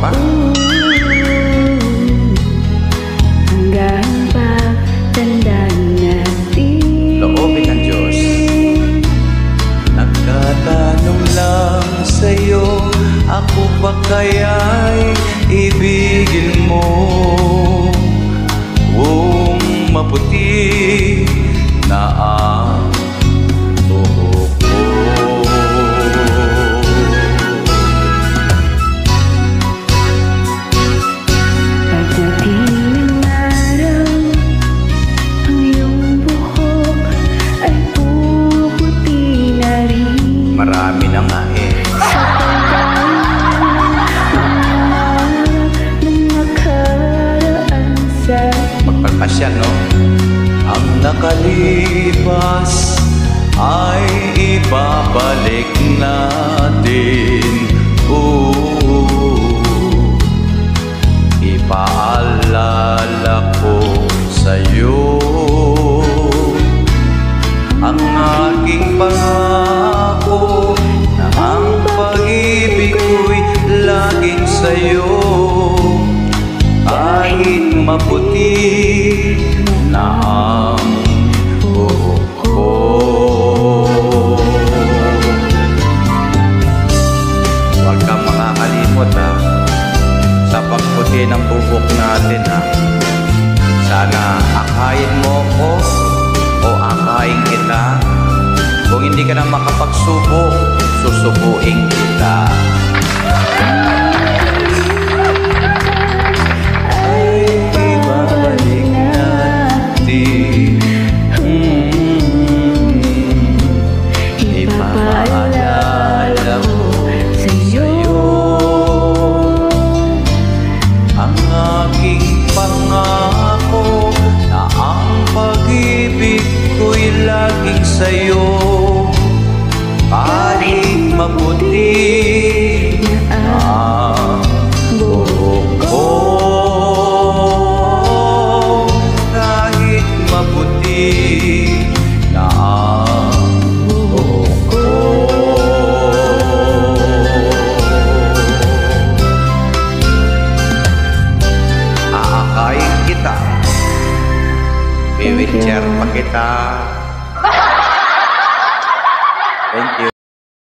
pa. Hanggang pagtanda natin. Loobin ng Diyos. Nagtatanong lang sa'yo, ako ba kaya'y ibigin mo? Maputi na ang buhok ko. Pagdating ng araw, ang iyong buhok ay puputi na rin. Marami na nga eh. Sa pagkain ng nakaraan sa Magpagpasya, no? Ang nakalipas ay ibabalik natin. Ipaalala ko sa'yo ang aking pangako na ang pag-ibig ko'y laging sa'yo. Kahit maputi na ang buhok ko. Huwag kang makakalimot ha, sa pagputi ng buhok natin ha. Sana akayin mo ko o akayin kita. Kung hindi ka na makapagsubo, susubuin kita. ipapaalala ko sa'yo ang aking pangako na ang pag-ibig ko'y laging sa'yo. Kahit maputi ang buhok ko, kahit maputi na ang buhok ko, aakayin kita, i-wheelchair pa kita. Thank you.